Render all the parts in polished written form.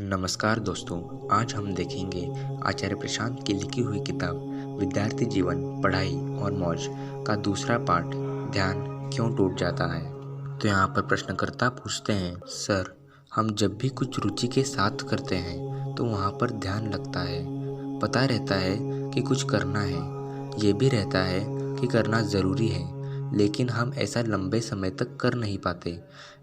नमस्कार दोस्तों, आज हम देखेंगे आचार्य प्रशांत की लिखी हुई किताब विद्यार्थी जीवन, पढ़ाई और मौज का दूसरा पार्ट, ध्यान क्यों टूट जाता है। तो यहाँ पर प्रश्नकर्ता पूछते हैं, सर, हम जब भी कुछ रुचि के साथ करते हैं तो वहाँ पर ध्यान लगता है। पता रहता है कि कुछ करना है, ये भी रहता है कि करना ज़रूरी है, लेकिन हम ऐसा लंबे समय तक कर नहीं पाते।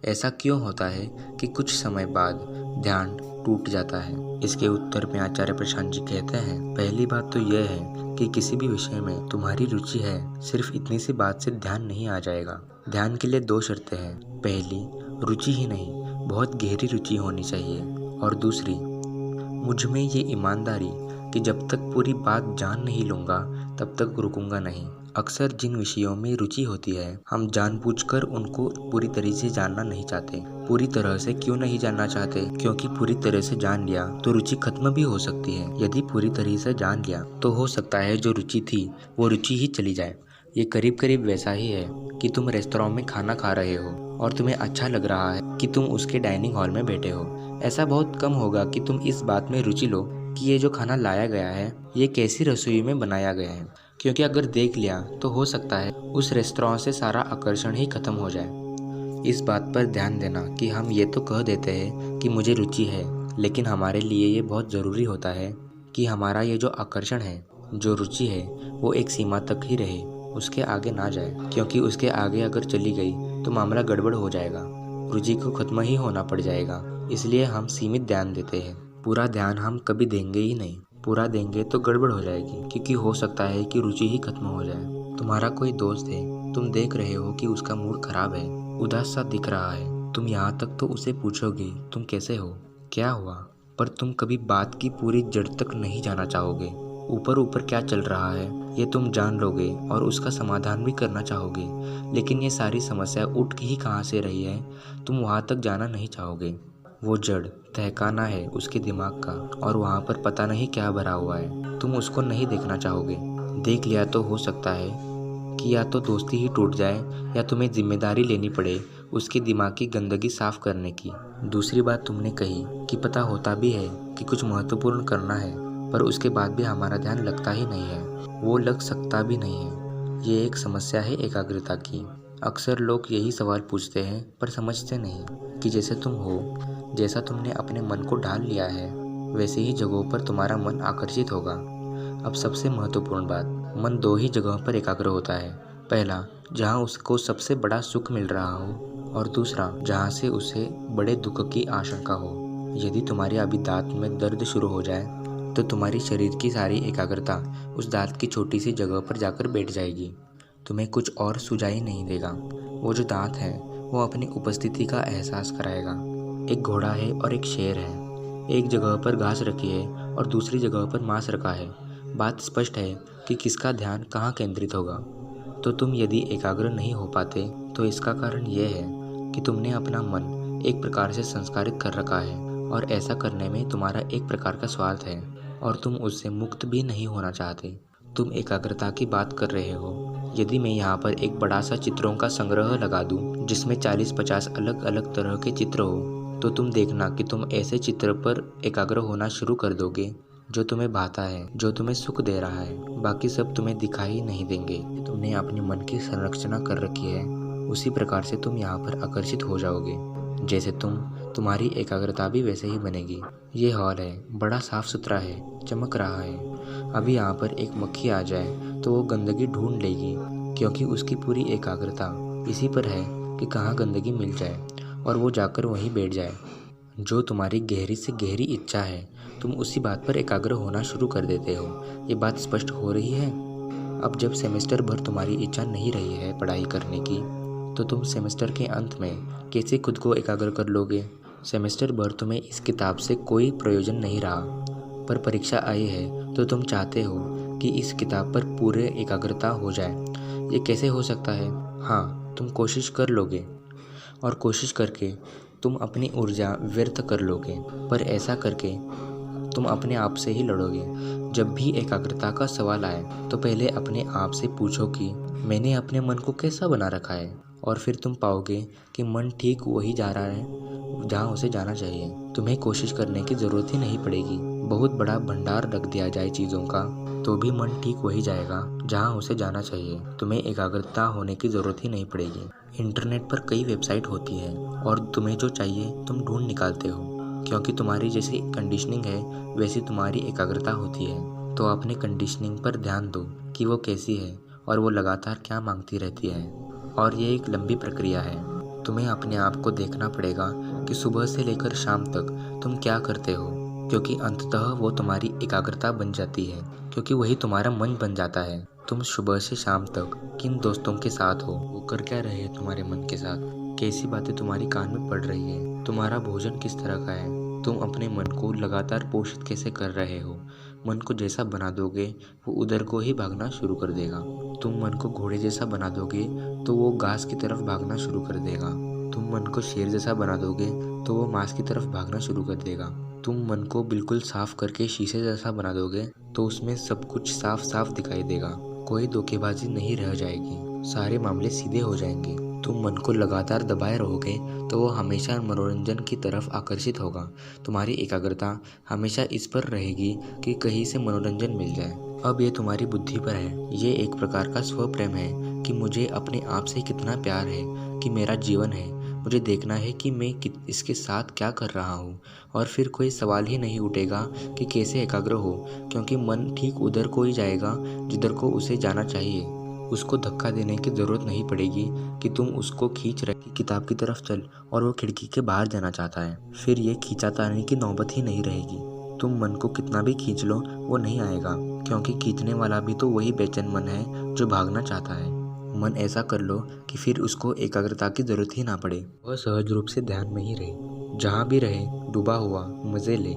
ऐसा क्यों होता है कि कुछ समय बाद ध्यान टूट जाता है। इसके उत्तर में आचार्य प्रशांत जी कहते हैं, पहली बात तो यह है कि किसी भी विषय में तुम्हारी रुचि है, सिर्फ इतनी सी बात से ध्यान नहीं आ जाएगा। ध्यान के लिए दो शर्तें हैं। पहली, रुचि ही नहीं, बहुत गहरी रुचि होनी चाहिए। और दूसरी, मुझ में ये ईमानदारी कि जब तक पूरी बात जान नहीं लूँगा तब तक रुकूंगा नहीं। अक्सर जिन विषयों में रुचि होती है, हम जानबूझकर उनको पूरी तरह से जानना नहीं चाहते। पूरी तरह से क्यों नहीं जानना चाहते? क्योंकि पूरी तरह से जान लिया तो रुचि खत्म भी हो सकती है। यदि पूरी तरह से जान लिया तो हो सकता है जो रुचि थी वो रुचि ही चली जाए। ये करीब करीब वैसा ही है कि तुम रेस्तरां में खाना खा रहे हो और तुम्हें अच्छा लग रहा है कि तुम उसके डाइनिंग हॉल में बैठे हो। ऐसा बहुत कम होगा कि तुम इस बात में रुचि लो कि ये जो खाना लाया गया है ये कैसी रसोई में बनाया गया है, क्योंकि अगर देख लिया तो हो सकता है उस रेस्तरां से सारा आकर्षण ही खत्म हो जाए। इस बात पर ध्यान देना कि हम ये तो कह देते हैं कि मुझे रुचि है, लेकिन हमारे लिए ये बहुत ज़रूरी होता है कि हमारा ये जो आकर्षण है, जो रुचि है, वो एक सीमा तक ही रहे, उसके आगे ना जाए। क्योंकि उसके आगे अगर चली गई तो मामला गड़बड़ हो जाएगा, रुचि को खत्म ही होना पड़ जाएगा। इसलिए हम सीमित ध्यान देते हैं। पूरा ध्यान हम कभी देंगे ही नहीं। पूरा देंगे तो गड़बड़ हो जाएगी, क्योंकि हो सकता है कि रुचि ही खत्म हो जाए। तुम्हारा कोई दोस्त है, तुम देख रहे हो कि उसका मूड खराब है, उदास सा दिख रहा है। तुम यहाँ तक तो उसे पूछोगे, तुम कैसे हो, क्या हुआ, पर तुम कभी बात की पूरी जड़ तक नहीं जाना चाहोगे। ऊपर ऊपर क्या चल रहा है ये तुम जान लोगे और उसका समाधान भी करना चाहोगे, लेकिन ये सारी समस्या उठ ही कहाँ से रही है तुम वहाँ तक जाना नहीं चाहोगे। वो जड़ तहखाना है उसके दिमाग का, और वहाँ पर पता नहीं क्या भरा हुआ है। तुम उसको नहीं देखना चाहोगे। देख लिया तो हो सकता है कि या तो दोस्ती ही टूट जाए या तुम्हें जिम्मेदारी लेनी पड़े उसके दिमाग की गंदगी साफ करने की। दूसरी बात तुमने कही कि पता होता भी है कि कुछ महत्वपूर्ण करना है, पर उसके बाद भी हमारा ध्यान लगता ही नहीं है, वो लग सकता भी नहीं है। ये एक समस्या है एकाग्रता की। अक्सर लोग यही सवाल पूछते हैं पर समझते नहीं कि जैसे तुम हो, जैसा तुमने अपने मन को ढाल लिया है, वैसे ही जगहों पर तुम्हारा मन आकर्षित होगा। अब सबसे महत्वपूर्ण बात, मन दो ही जगहों पर एकाग्र होता है। पहला, जहाँ उसको सबसे बड़ा सुख मिल रहा हो, और दूसरा, जहाँ से उसे बड़े दुख की आशंका हो। यदि तुम्हारे अभी दांत में दर्द शुरू हो जाए तो तुम्हारी शरीर की सारी एकाग्रता उस दांत की छोटी सी जगह पर जाकर बैठ जाएगी। तुम्हें कुछ और सुझाई नहीं देगा। वो जो दांत है वो अपनी उपस्थिति का एहसास कराएगा। एक घोड़ा है और एक शेर है। एक जगह पर घास रखी है और दूसरी जगह पर मांस रखा है। बात स्पष्ट है कि किसका ध्यान कहाँ केंद्रित होगा। तो तुम यदि एकाग्र नहीं हो पाते तो इसका कारण यह है कि तुमने अपना मन एक प्रकार से संस्कारित कर रखा है, और ऐसा करने में तुम्हारा एक प्रकार का स्वार्थ है और तुम उससे मुक्त भी नहीं होना चाहते। तुम एकाग्रता की बात कर रहे हो। यदि मैं यहाँ पर एक बड़ा सा चित्रों का संग्रह लगा दूँ जिसमें 40-50 अलग अलग तरह के चित्र हो, तो तुम देखना कि तुम ऐसे चित्र पर एकाग्र होना शुरू कर दोगे जो तुम्हें भाता है, जो तुम्हें सुख दे रहा है। बाकी सब तुम्हें दिखाई नहीं देंगे। तुमने अपने मन की संरचना कर रखी है, उसी प्रकार से तुम यहाँ पर आकर्षित हो जाओगे। जैसे तुम्हारी एकाग्रता भी वैसे ही बनेगी। ये हॉल है, बड़ा साफ सुथरा है, चमक रहा है। अभी यहाँ पर एक मक्खी आ जाए तो वो गंदगी ढूंढ लेगी, क्योंकि उसकी पूरी एकाग्रता इसी पर है कि कहाँ गंदगी मिल जाए और वो जाकर वहीं बैठ जाए। जो तुम्हारी गहरी से गहरी इच्छा है, तुम उसी बात पर एकाग्र होना शुरू कर देते हो। ये बात स्पष्ट हो रही है। अब जब सेमेस्टर भर तुम्हारी इच्छा नहीं रही है पढ़ाई करने की, तो तुम सेमेस्टर के अंत में कैसे खुद को एकाग्र कर लोगे। सेमेस्टर भर तुम्हें इस किताब से कोई प्रयोजन नहीं रहा, पर परीक्षा आई है तो तुम चाहते हो कि इस किताब पर पूरे एकाग्रता हो जाए। ये कैसे हो सकता है? हाँ, तुम कोशिश कर लोगे, और कोशिश करके तुम अपनी ऊर्जा व्यर्थ कर लोगे, पर ऐसा करके तुम अपने आप से ही लड़ोगे। जब भी एकाग्रता का सवाल आए तो पहले अपने आप से पूछो कि मैंने अपने मन को कैसा बना रखा है। और फिर तुम पाओगे कि मन ठीक वही जा रहा है जहाँ उसे जाना चाहिए। तुम्हें कोशिश करने की ज़रूरत ही नहीं पड़ेगी। बहुत बड़ा भंडार रख दिया जाए चीज़ों का तो भी मन ठीक वही जाएगा जहाँ उसे जाना चाहिए। तुम्हें एकाग्रता होने की ज़रूरत ही नहीं पड़ेगी। इंटरनेट पर कई वेबसाइट होती है और तुम्हें जो चाहिए तुम ढूंढ निकालते हो, क्योंकि तुम्हारी जैसी कंडीशनिंग है वैसी तुम्हारी एकाग्रता होती है। तो अपने कंडीशनिंग पर ध्यान दो कि वो कैसी है और वो लगातार क्या मांगती रहती है। और ये एक लंबी प्रक्रिया है। तुम्हें अपने आप को देखना पड़ेगा कि सुबह से लेकर शाम तक तुम क्या करते हो, क्योंकि अंततः वो तुम्हारी एकाग्रता बन जाती है, क्योंकि वही तुम्हारा मन बन जाता है। तुम सुबह से शाम तक किन दोस्तों के साथ हो, वो कर क्या रहे हैं तुम्हारे मन के साथ, कैसी बातें तुम्हारी कान में पड़ रही है, तुम्हारा भोजन किस तरह का है, तुम अपने मन को लगातार पोषित कैसे कर रहे हो। मन को जैसा बना दोगे वो उधर को ही भागना शुरू कर देगा। तुम मन को घोड़े जैसा बना दोगे तो वो घास की तरफ भागना शुरू कर देगा। तुम मन को शेर जैसा बना दोगे तो वो मांस की तरफ भागना शुरू कर देगा। तुम मन को बिल्कुल साफ करके शीशे जैसा बना दोगे तो उसमें सब कुछ साफ साफ दिखाई देगा। कोई धोखेबाजी नहीं रह जाएगी, सारे मामले सीधे हो जाएंगे। तुम मन को लगातार दबाए रहोगे तो वो हमेशा मनोरंजन की तरफ आकर्षित होगा। तुम्हारी एकाग्रता हमेशा इस पर रहेगी कि कहीं से मनोरंजन मिल जाए। अब ये तुम्हारी बुद्धि पर है। ये एक प्रकार का स्व प्रेम है कि मुझे अपने आप से कितना प्यार है, कि मेरा जीवन है, मुझे देखना है कि मैं इसके साथ क्या कर रहा हूँ। और फिर कोई सवाल ही नहीं उठेगा कि कैसे एकाग्र हो, क्योंकि मन ठीक उधर को ही जाएगा जिधर को उसे जाना चाहिए। उसको धक्का देने की ज़रूरत नहीं पड़ेगी कि तुम उसको खींच रहे किताब की तरफ चल और वो खिड़की के बाहर जाना चाहता है। फिर ये खींचातानी की नौबत ही नहीं रहेगी। तुम मन को कितना भी खींच लो वो नहीं आएगा, क्योंकि खींचने वाला भी तो वही बेचैन मन है जो भागना चाहता है। मन ऐसा कर लो कि फिर उसको एकाग्रता की ज़रूरत ही ना पड़े। वह सहज रूप से ध्यान में ही रहे, जहाँ भी रहे डूबा हुआ मज़े ले।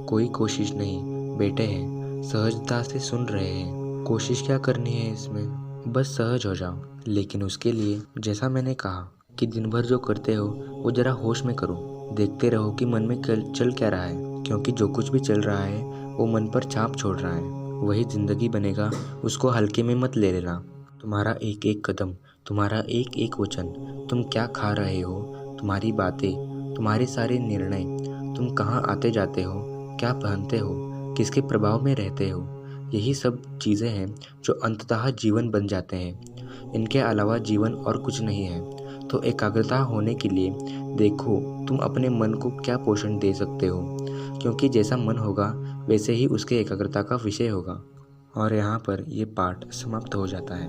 कोई कोशिश नहीं, बैठे हैं सहजता से सुन रहे हैं। कोशिश क्या करनी है इसमें, बस सहज हो जाओ। लेकिन उसके लिए जैसा मैंने कहा कि दिन भर जो करते हो वो ज़रा होश में करो। देखते रहो कि मन में चल क्या रहा है, क्योंकि जो कुछ भी चल रहा है वो मन पर छाप छोड़ रहा है। वही ज़िंदगी बनेगा, उसको हल्के में मत ले लेना। तुम्हारा एक एक कदम, तुम्हारा एक एक वचन, तुम क्या खा रहे हो, तुम्हारी बातें, तुम्हारे सारे निर्णय, तुम कहाँ आते जाते हो, क्या पहनते हो, किसके प्रभाव में रहते हो, यही सब चीज़ें हैं जो अंततः जीवन बन जाते हैं। इनके अलावा जीवन और कुछ नहीं है। तो एकाग्रता होने के लिए देखो तुम अपने मन को क्या पोषण दे सकते हो, क्योंकि जैसा मन होगा वैसे ही उसके एकाग्रता का विषय होगा। और यहाँ पर ये पाठ समाप्त हो जाता है।